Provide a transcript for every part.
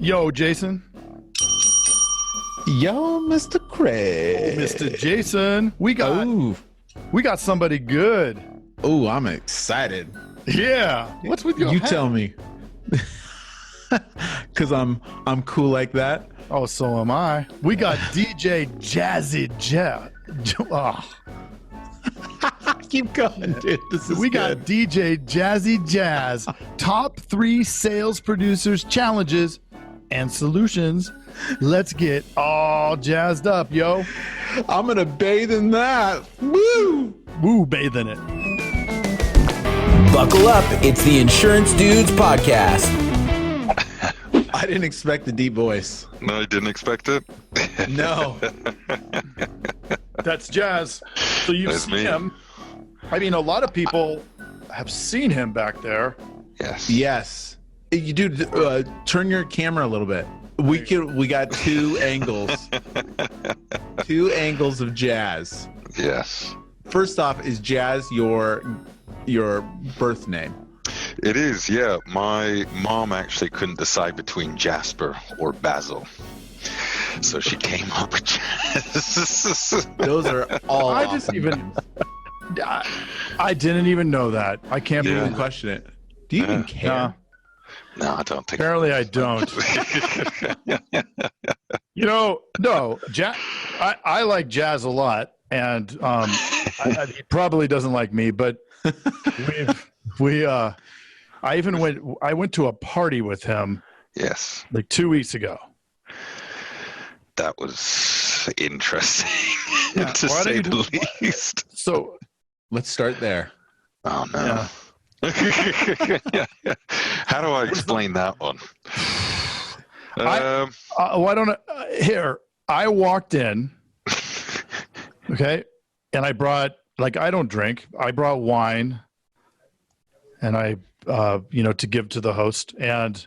Yo, Jason. Yo, Mr. Craig. Mr. Jason. We got somebody good. Oh, I'm excited. Yeah. What's with your You hat? tell me. Cause I'm cool like that. Oh, so am I. We got DJ Jazy Oh. Keep going, dude. This is We good. got DJ Jazy Jazz. Top 3 sales producers challenges and solutions. Let's get all jazzed up, yo. I'm gonna bathe in that. Woo! Woo, bathe in it. Buckle up, it's the Insurance Dudes podcast. I didn't expect the deep voice. No, I didn't expect it. No. That's Jazz. So you've That's seen me. him. I mean, a lot of people have seen him back there. Yes. Yes. You do turn your camera a little bit. We got two angles. Two angles of Jazz. Yes. First off, is Jazz your birth name? It is, yeah. My mom actually couldn't decide between Jasper or Basil. So she came up with Jazz. Those are all I awesome just even- names. I didn't even know that. I can't Yeah. believe. Question it. Do you even Yeah. care? No, I don't think Apparently, I don't. You know, no. I like Jazz a lot, and he probably doesn't like me. But I went to a party with him Yes. like 2 weeks ago. That was interesting, Yeah. to Why say don't you- the least. So Let's start there. Oh, no. How do I explain that one? why don't here? I walked in, okay, and I brought I don't drink. I brought wine, and I to give to the host, and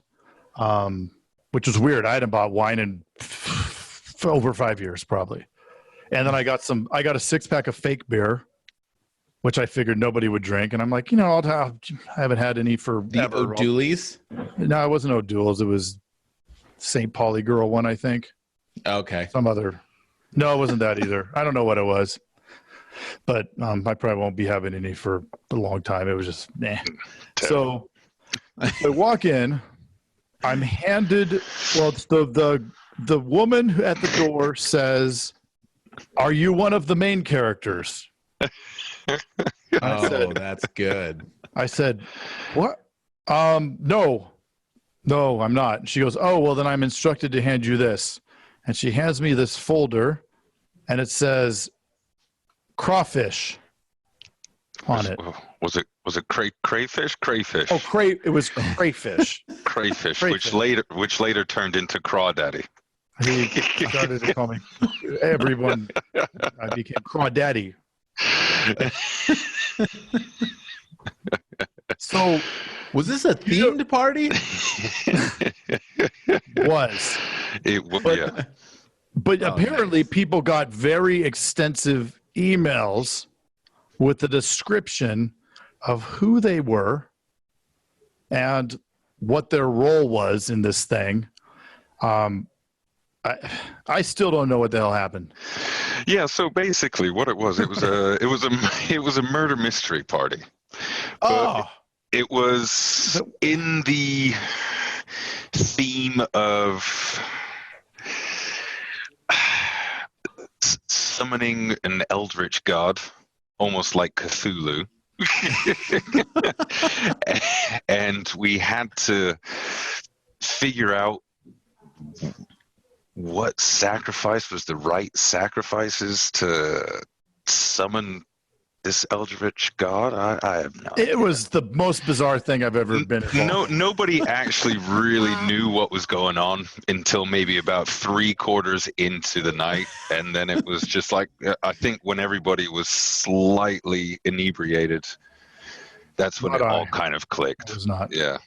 which was weird. I hadn't bought wine in for over 5 years probably, and then I got a 6-pack of fake beer, which I figured nobody would drink, and I'm like, I haven't had any for The ever. O'Doolies? No, it wasn't O'Doul's. It was St. Pauli Girl one, I think. Okay. Some other. No, it wasn't that either. I don't know what it was, but I probably won't be having any for a long time. It was just nah. So I walk in. I'm handed. Well, it's the woman at the door says, "Are you one of the main characters?" Oh, that's good. I said, "What? No, I'm not." And she goes, "Oh, well, then I'm instructed to hand you this." And she hands me this folder, and it says crawfish on it. Was it crayfish? Crayfish. Oh, it was crayfish. Crayfish, Crayfish. which later turned into crawdaddy. He started to call me everyone. I became crawdaddy. So Was this a themed party? was. Yeah. But Oh, apparently nice. people got very extensive emails with the description of who they were and what their role was in this thing. I still don't know what the hell happened. Yeah, so basically what it was a murder mystery party. But it was in the theme of summoning an eldritch god, almost like Cthulhu. And we had to figure out what sacrifice was the right sacrifices to summon this eldritch god. I have no idea. It was the most bizarre thing I've ever been involved in. Nobody actually really knew what was going on until maybe about 3/4 into the night, and then it was just like, I think when everybody was slightly inebriated, that's when Not it all I. kind of clicked. It was not. Yeah.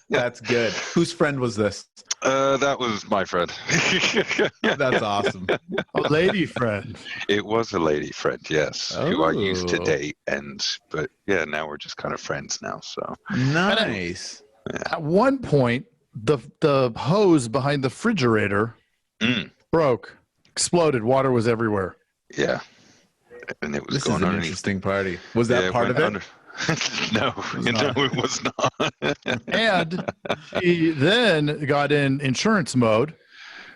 That's good. Whose friend was this? That was my friend. That's awesome. A lady friend. It was a lady friend, yes, who I used to Oh. date, but yeah, now we're just kind of friends now. So Nice. At one point, the hose behind the refrigerator broke, exploded. Water was everywhere. Yeah. And it was This going is an underneath. interesting party. Was that part of it? No, it was not. And she then got in insurance mode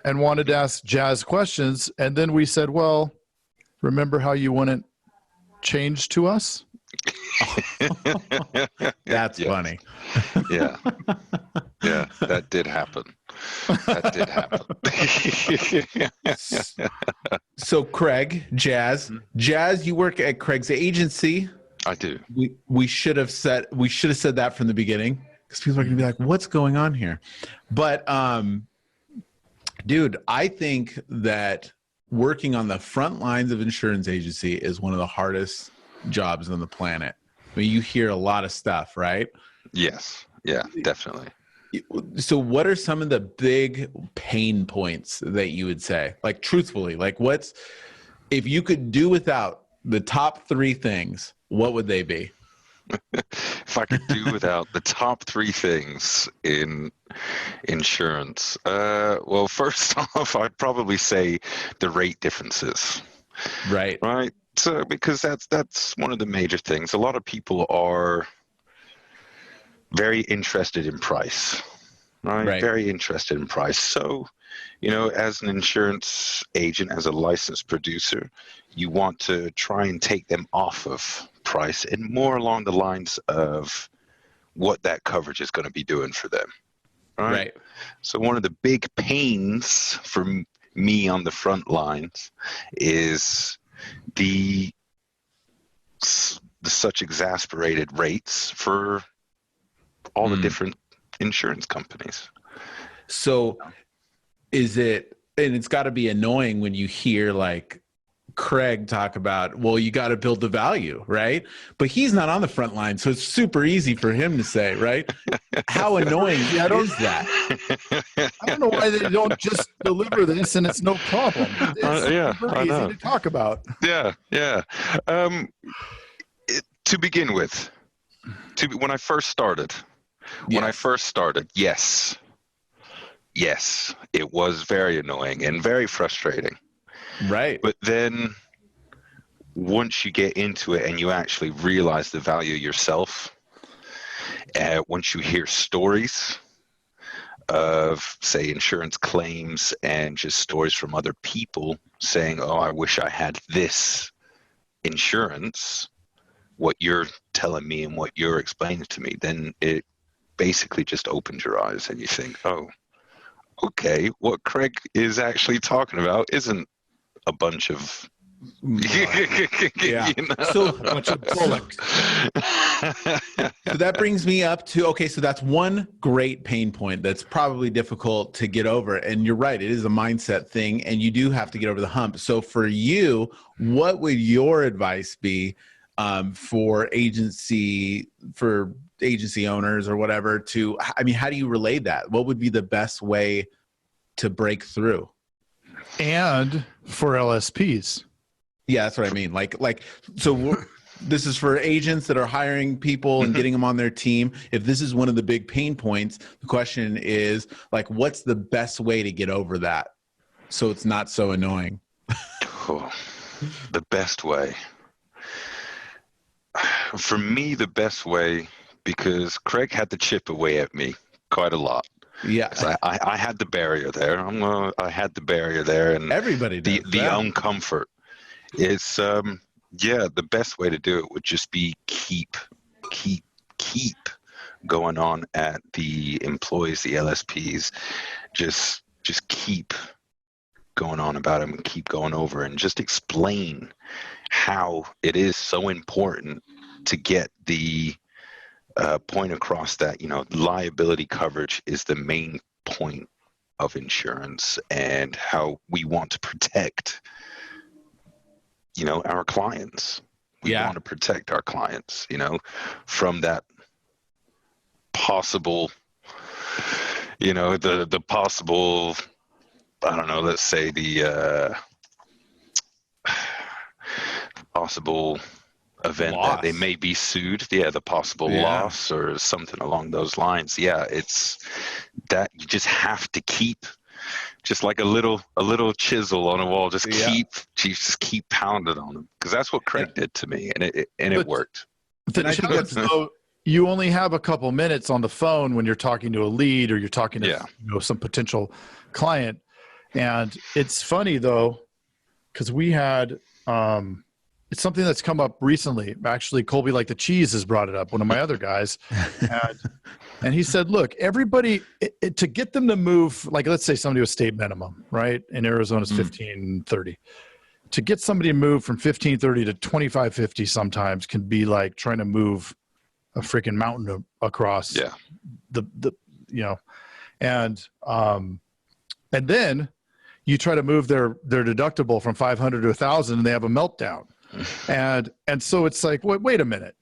and wanted to ask Jazz questions. And then we said, well, remember how you wouldn't change to us? That's funny. Yeah. Yeah, that did happen. That did happen. So Craig, Jazz, you work at Craig's agency. I do. We should have said that from the beginning, because people are going to be like, what's going on here? But dude, I think that working on the front lines of insurance agency is one of the hardest jobs on the planet. I mean, you hear a lot of stuff, right? Yes. Yeah, definitely. So what are some of the big pain points that you would say? Like, truthfully, like, what's, if you could do without the top 3 things, what would they be? If I could do without the top 3 things in insurance, well, first off, I'd probably say the rate differences. Right. So, because that's one of the major things. A lot of people are very interested in price, right? Very interested in price. So, as an insurance agent, as a licensed producer, you want to try and take them off of price and more along the lines of what that coverage is going to be doing for them, right? So one of the big pains for me on the front lines is the such exasperated rates for all the different insurance companies. So is it, and it's got to be annoying when you hear like Craig talk about, well, you got to build the value, right? But he's not on the front line, so it's super easy for him to say, right? How annoying is that? I don't know why they don't just deliver this and it's no problem. It's super easy to talk about. Yeah. To begin with, when I first started, yes, it was very annoying and very frustrating. Right. But then once you get into it and you actually realize the value yourself, once you hear stories of, say, insurance claims and just stories from other people saying, oh, I wish I had this insurance, what you're telling me and what you're explaining to me, then it basically just opens your eyes and you think, oh, okay, what Craig is actually talking about isn't a bunch of So bunch of bullocks. So that brings me up to, okay, so that's one great pain point that's probably difficult to get over. And you're right, it is a mindset thing and you do have to get over the hump. So for you, what would your advice be for agency owners or whatever to, I mean, how do you relay that? What would be the best way to break through? And for LSPs. Yeah, that's what I mean. So this is for agents that are hiring people and getting them on their team. If this is one of the big pain points, the question is like, what's the best way to get over that so it's not so annoying? The best way. For me, the best way, because Craig had to chip away at me quite a lot. Yeah, I had the barrier there. I had the barrier there, and everybody does the uncomfort is the best way to do it would just be keep going on at the employees, the LSPs, just keep going on about them and keep going over and just explain how it is so important to get the point across that, liability coverage is the main point of insurance and how we want to protect, our clients. We want to protect our clients, from that possible, the possible, I don't know, let's say the possible event loss. That they may be sued. The possible loss or something along those lines. Yeah, it's that you just have to keep, just like a little chisel on a wall, just keep pounding on them, because that's what Craig did to me, and it worked. And I think so you only have a couple minutes on the phone when you're talking to a lead or you're talking to some potential client. And it's funny though, because we had it's something that's come up recently. Actually, Colby Like the Cheese has brought it up, one of my other guys. And he said, look, everybody, to get them to move, like let's say somebody with state minimum, right? In Arizona's 1530. To get somebody to move from 1530 to 2550 sometimes can be like trying to move a freaking mountain across and then you try to move their deductible from 500 to 1,000 and they have a meltdown. And so it's like, wait a minute.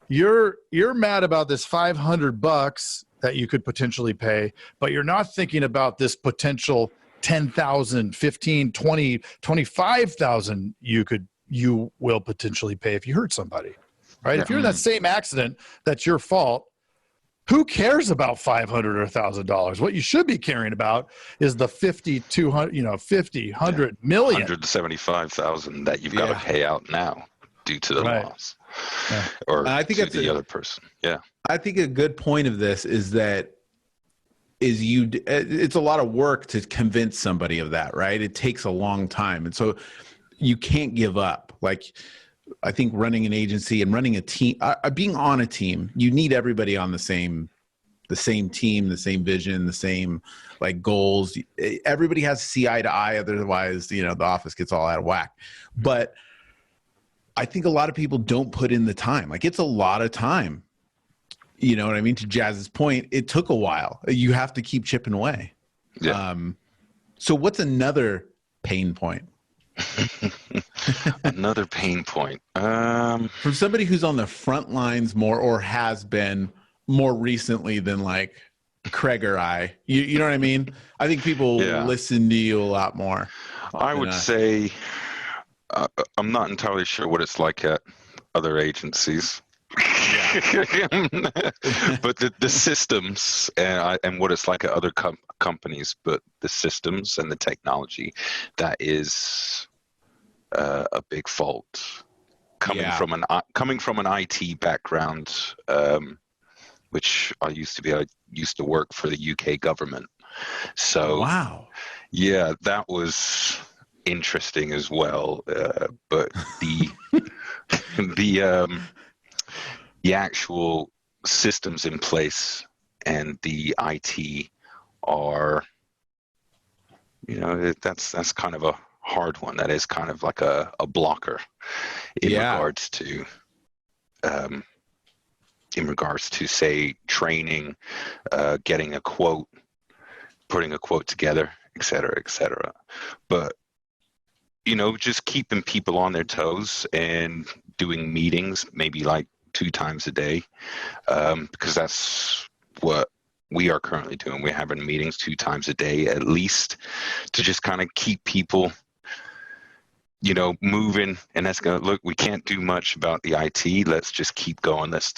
You're mad about this $500 that you could potentially pay, but you're not thinking about this potential 10,000, 15, 20, 25,000 you will potentially pay if you hurt somebody, right? Yeah. If you're in that same accident, that's your fault. Who cares about $500 or $1,000? What you should be caring about is the 50, 200, 50, 100 million. 175,000 that you've got to pay out now due to the loss. Yeah. Or I think that's the other person. Yeah. I think a good point of this is that it's a lot of work to convince somebody of that, right? It takes a long time. And so you can't give up. Like, I think running an agency and running a team, being on a team, you need everybody on the same team, the same vision, the same like goals. Everybody has to see eye to eye. Otherwise, the office gets all out of whack. But I think a lot of people don't put in the time. Like, it's a lot of time. You know what I mean? To Jazz's point, it took a while. You have to keep chipping away. Yeah. So what's another pain point? Another pain point. From somebody who's on the front lines more, or has been more recently than like Craig or I. You know what I mean? I think people listen to you a lot more. I would say I'm not entirely sure what it's like at other agencies. But the systems and what it's like at other companies, but the systems and the technology, that is a big fault coming from an IT background, which I used to work for the UK government. So yeah, that was interesting as well. But the actual systems in place and the IT are, that's kind of a hard one. That is kind of like a blocker in regards to say training, getting a quote, putting a quote together, et cetera. But just keeping people on their toes and doing meetings, maybe like 2 times a day, because that's what we are currently doing. We're having meetings 2 times a day at least, to just kind of keep people moving. And that's gonna look, we can't do much about the IT. Let's just keep going. Let's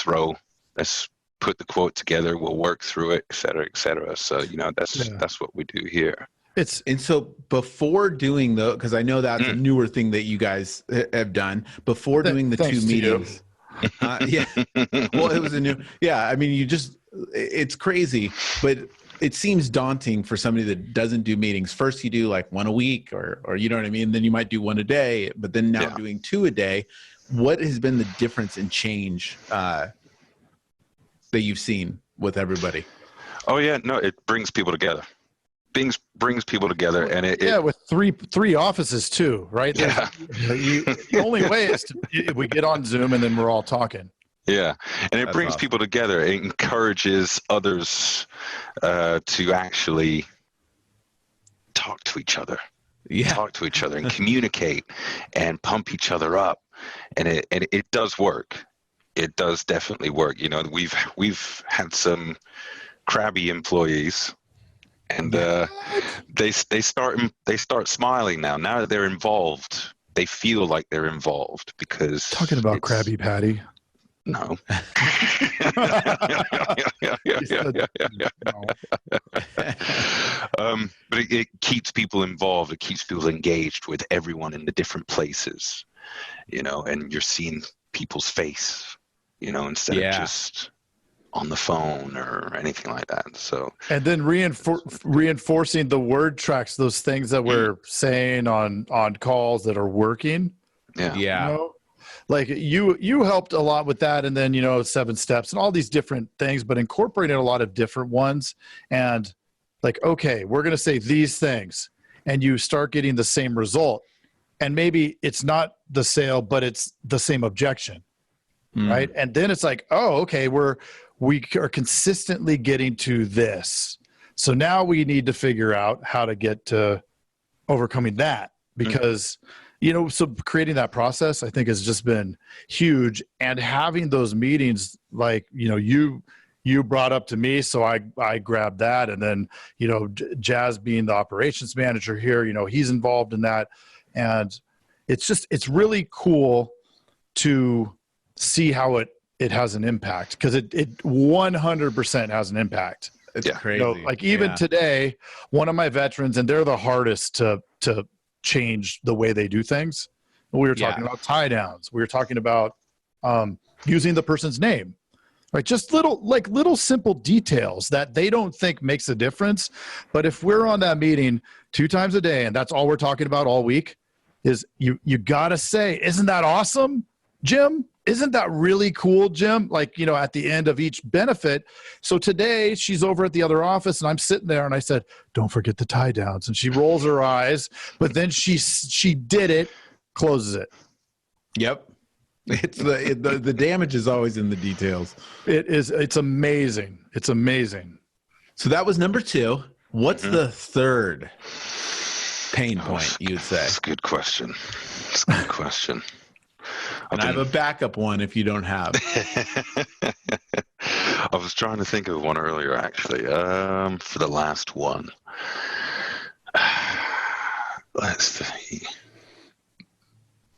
put the quote together. We'll work through it, et cetera. So that's what we do here. And so before doing because I know that's a newer thing that you guys have done, before doing the 2 meetings. Well, it was a new. I mean, it's crazy, but it seems daunting for somebody that doesn't do meetings. First, you do like 1 a week, or you know what I mean. Then you might do 1 a day, but then now doing 2 a day. What has been the difference in change that you've seen with everybody? Oh yeah, no, it brings people together. Brings people together, and it with three offices too, right? The only way is we get on Zoom and then we're all talking. Yeah, and it brings people together. It encourages others to actually talk to each other, and communicate and pump each other up, and it does work. It does definitely work. We've had some crabby employees. And they start smiling now. Now that they're involved, they feel like they're involved because talking about Krabby Patty. No. it keeps people involved. It keeps people engaged with everyone in the different places, and you're seeing people's face, instead of just on the phone or anything like that. So, and then reinforcing the word tracks, those things that we're saying on calls that are working. Yeah. Like you helped a lot with that. And then, 7 steps and all these different things, but incorporating a lot of different ones. And like, okay, we're going to say these things, and you start getting the same result. And maybe it's not the sale, but it's the same objection. Right. And then it's like, oh, okay, we are consistently getting to this. So now we need to figure out how to get to overcoming that, because, so creating that process, I think, has just been huge. And having those meetings, like, you brought up to me, so I grabbed that. And then, Jazz being the operations manager here, he's involved in that. And it's really cool to see how it has an impact, because it 100% has an impact. It's crazy. Like even today, one of my veterans, and they're the hardest to change the way they do things. We were talking about tie downs. We were talking about using the person's name, right? Just little simple details that they don't think makes a difference. But if we're on that meeting 2 times a day and that's all we're talking about all week, is you got to say, isn't that awesome, Jim? Isn't that really cool, Jim? Like, at the end of each benefit. So today she's over at the other office and I'm sitting there and I said, don't forget the tie downs. And she rolls her eyes, but then she did it, closes it. Yep. It's the damage is always in the details. It's amazing. It's amazing. So that was number 2. What's the third pain point, you'd say? That's a good question. That's a good question. And I have a backup one if you don't have. I was trying to think of one earlier, actually, for the last one. Let's see.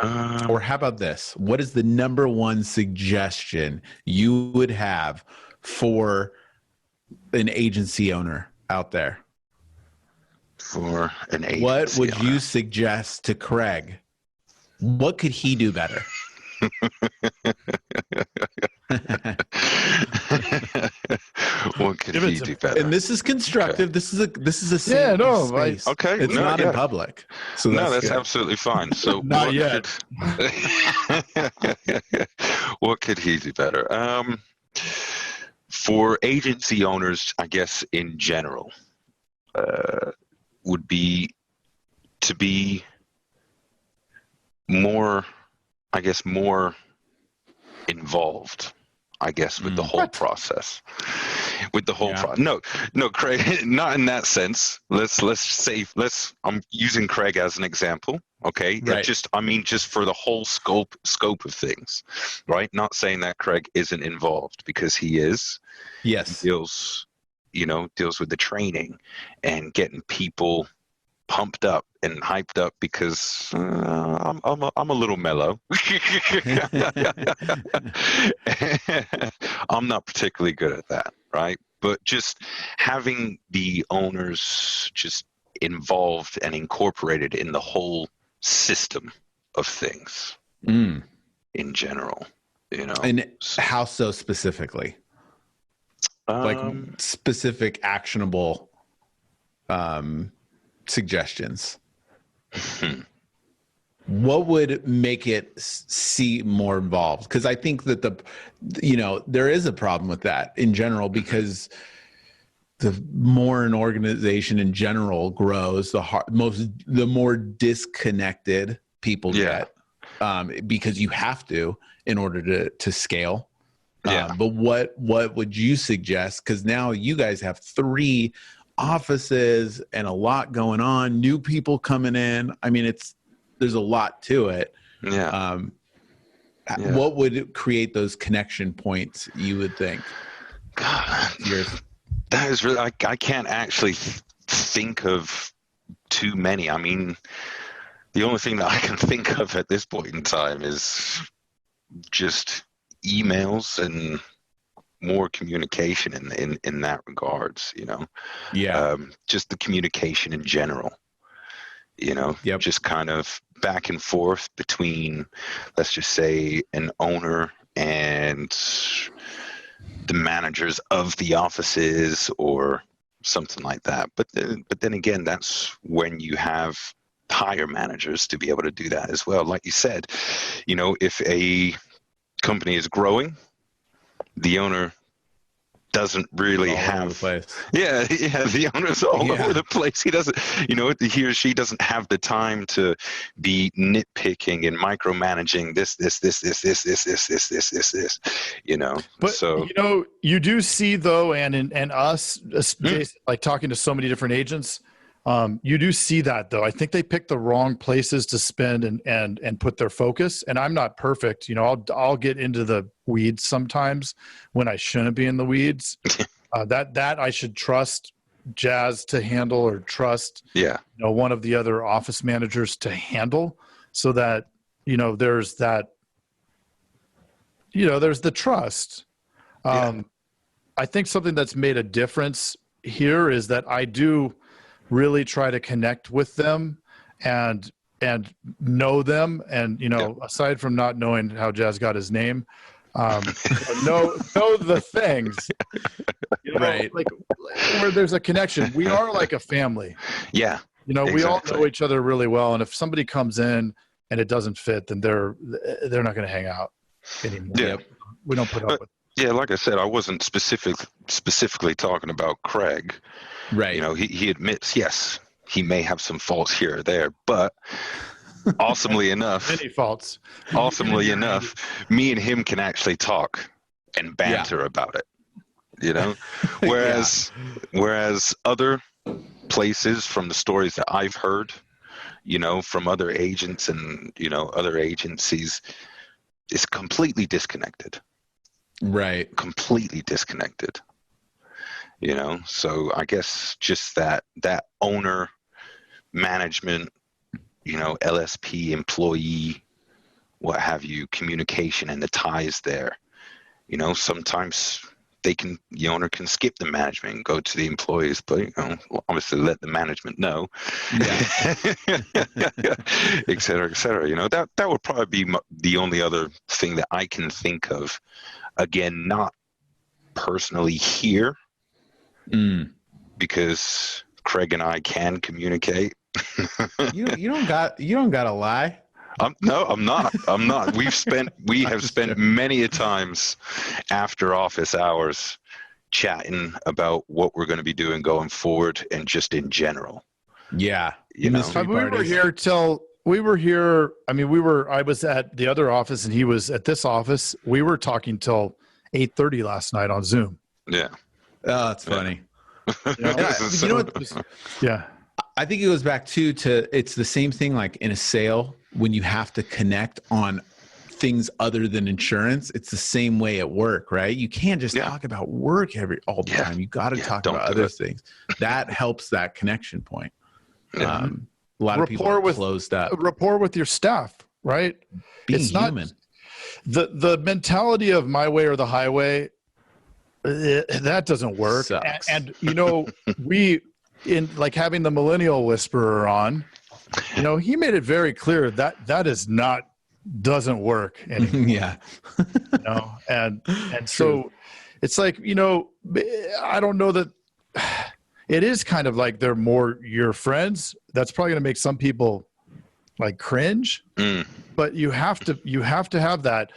Or how about this? What is the number 1 suggestion you would have for an agency owner out there? For an agency What would owner. you suggest to Craig? What could he do better? What could he do better? And this is constructive. Okay. This is a safe space. Okay, it's not in public. So that's absolutely fine. So not yet. What could he do better? For agency owners, I guess in general, would be to be more involved, with the whole process, with the whole no, Craig, not in that sense. I'm using Craig as an example. Okay. Right. Just for the whole scope of things, right? Not saying that Craig isn't involved, because he is. Yes. He deals with the training and getting people pumped up and hyped up, because I'm a little mellow. I'm not particularly good at that, right? But just having the owners just involved and incorporated in the whole system of things in general, And how so specifically? Like specific actionable suggestions. What would make it seem more involved? Because I think that there is a problem with that in general, because the more an organization in general grows, the more disconnected people get, because you have to in order to scale. But what would you suggest? Because now you guys have 3 offices and a lot going on, new people coming in. I mean, there's a lot to it. What would create those connection points, you would think? God, that is really, I can't actually think of too many. I mean, the only thing that I can think of at this point in time is just emails and more communication in that regards, just the communication in general, just kind of back and forth between, let's just say, an owner and the managers of the offices or something like that. But then again, that's when you have higher managers to be able to do that as well. Like you said, if a company is growing, the owner doesn't really have the owner's all over the place. He doesn't, he or she doesn't have the time to be nitpicking and micromanaging this, But so you do see though, and us, Jason, like talking to so many different agents, you do see that though. I think they pick the wrong places to spend and put their focus. And I'm not perfect. I'll get into the weeds sometimes when I shouldn't be in the weeds. That I should trust Jazz to handle, or trust one of the other office managers to handle, so that there's that there's the trust. I think something that's made a difference here is that I do really try to connect with them and know them, and aside from not knowing how Jazz got his name, know the things, right? Like where there's a connection. We are like a family. Yeah. We all know each other really well, and if somebody comes in and it doesn't fit, then they're not going to hang out anymore. Yeah. We don't put up with. Yeah, like I said, I wasn't specifically talking about Craig. Right. He admits, yes, he may have some faults here or there, but awesomely enough, many faults. Awesomely enough, me and him can actually talk and banter about it. Whereas other places, from the stories that I've heard, from other agents and other agencies, is completely disconnected. Right. Completely disconnected. So I guess just that owner management, LSP employee, what have you, communication and the ties there. Sometimes the owner can skip the management and go to the employees, but obviously let the management know, et cetera, et cetera. That would probably be the only other thing that I can think of. Again, not personally here, because Craig and I can communicate. You don't gotta lie. No, I'm not. We have spent many a times after office hours chatting about what we're going to be doing going forward, and just in general. Yeah. We were here. I was at the other office and he was at this office. We were talking till 8:30 last night on Zoom. Yeah. Oh, that's funny. Yeah. I think it goes back to it's the same thing like in a sale, when you have to connect on things other than insurance. It's the same way at work, right? You can't just talk about work all the time. You got to talk about other things. That helps that connection point. A lot of people are closed up. Rapport with your staff, right? Being human. The mentality of my way or the highway, that doesn't work. Sucks. And we, in like having the millennial whisperer on, he made it very clear that doesn't work anymore. Yeah. And so it's like, I don't know that it is kind of like they're more your friends. That's probably going to make some people like cringe, but you have to have that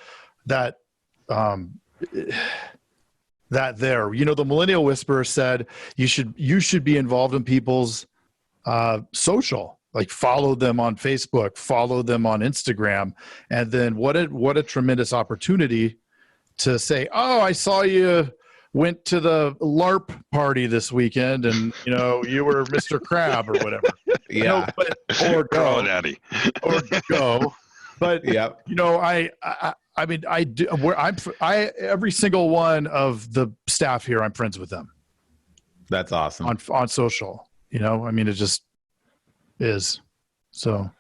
there. The millennial whisperer said you should be involved in people's social, like follow them on Facebook, follow them on Instagram. And then what a tremendous opportunity to say, oh, I saw you went to the LARP party this weekend and, you were Mr. Crab or whatever. Yeah. Or go. Daddy. Or go. But, every single one of the staff here, I'm friends with them. That's awesome. On social, it just is. So.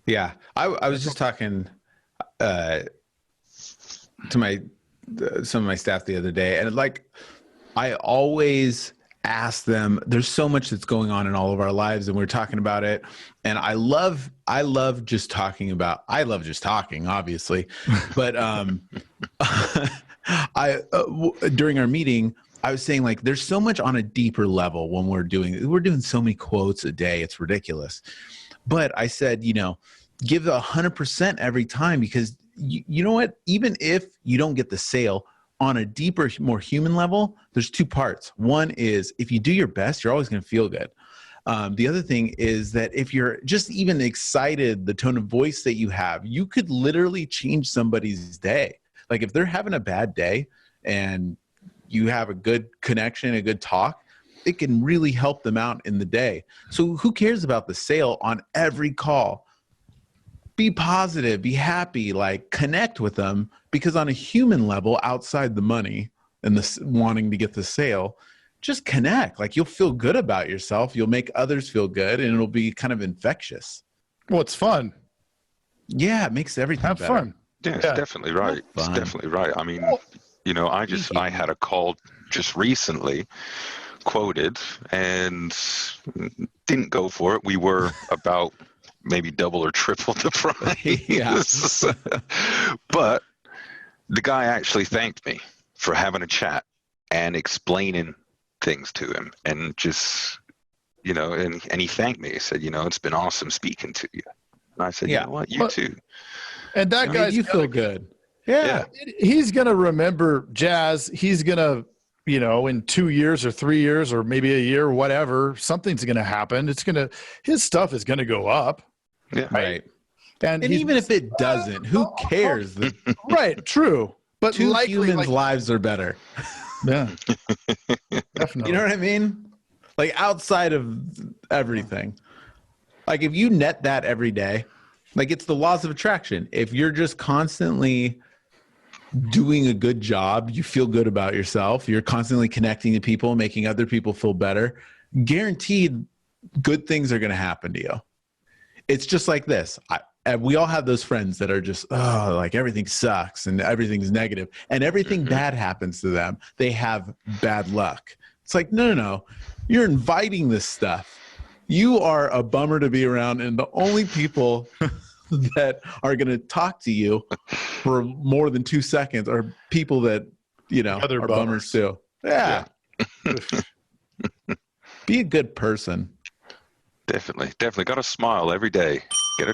Yeah. I was just talking to my some of my staff the other day, and like I always ask them, there's so much that's going on in all of our lives, and we're talking about it, and I love just talking, obviously, but during our meeting, I was saying, like, there's so much on a deeper level when we're doing so many quotes a day, it's ridiculous. But I said, give 100% every time, because you know what, even if you don't get the sale, on a deeper, more human level, there's two parts. One is, if you do your best, you're always going to feel good. The other thing is that if you're just even excited, the tone of voice that you have, you could literally change somebody's day. Like if they're having a bad day and you have a good connection, a good talk, it can really help them out in the day. So who cares about the sale on every call? Be positive, be happy, like connect with them, because on a human level, outside the money and the wanting to get the sale, just connect. Like you'll feel good about yourself. You'll make others feel good, and it'll be kind of infectious. Well, it's fun. Yeah, it makes everything have better. fun. Yeah, it's definitely right. It's definitely right. I mean, I had a call just recently, quoted, and didn't go for it. We were about maybe double or triple the price. But the guy actually thanked me for having a chat and explaining things to him, and just, and he thanked me. He said, it's been awesome speaking to you. And I said, you know what, you too. And that guy's you feel good. Yeah. He's going to remember Jazz. He's going to, in 2 years or 3 years or maybe a year, whatever, something's going to happen. His stuff is going to go up. Yeah. Right. And even if it doesn't, who cares? Right. True. But two humans' lives are better. Yeah. Definitely. You know what I mean? Like outside of everything. Like if you net that every day, like it's the laws of attraction. If you're just constantly doing a good job, you feel good about yourself, you're constantly connecting to people, making other people feel better, guaranteed good things are going to happen to you. It's just like this. We all have those friends that are just, like everything sucks and everything's negative and everything bad happens to them. They have bad luck. It's like, no. You're inviting this stuff. You are a bummer to be around, and the only people that are going to talk to you for more than 2 seconds are people that, are bummers too. Yeah. Be a good person. Definitely. Got to smile every day.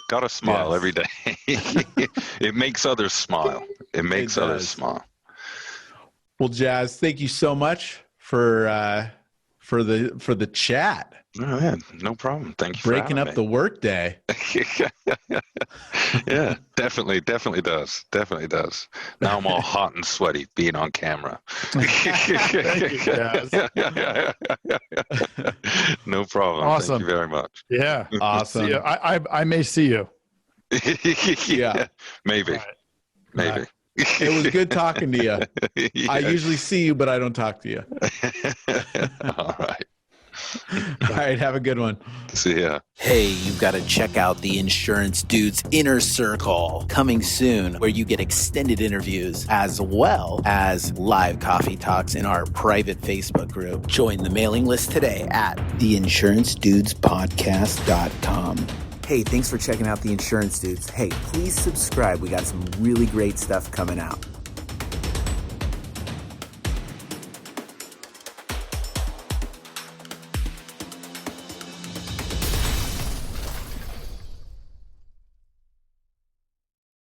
Got to smile every day. It makes others smile. It makes others smile. Well, Jazz, thank you so much for the chat. Oh, yeah, no problem. Thank you for breaking up the work day. Yeah, definitely does. Definitely does. Now I'm all hot and sweaty being on camera. Thank you, Jazz. No problem. Awesome. Thank you very much. Yeah. Awesome. I may see you. Yeah. Maybe. Right. Maybe. Right. It was good talking to you. Yeah. I usually see you, but I don't talk to you. All right. All right, have a good one. See ya. Hey, you've got to check out the Insurance Dudes Inner Circle, coming soon, where you get extended interviews as well as live coffee talks in our private Facebook group. Join the mailing list today at theinsurancedudespodcast.com. Hey, thanks for checking out The Insurance Dudes. Hey, please subscribe. We got some really great stuff coming out.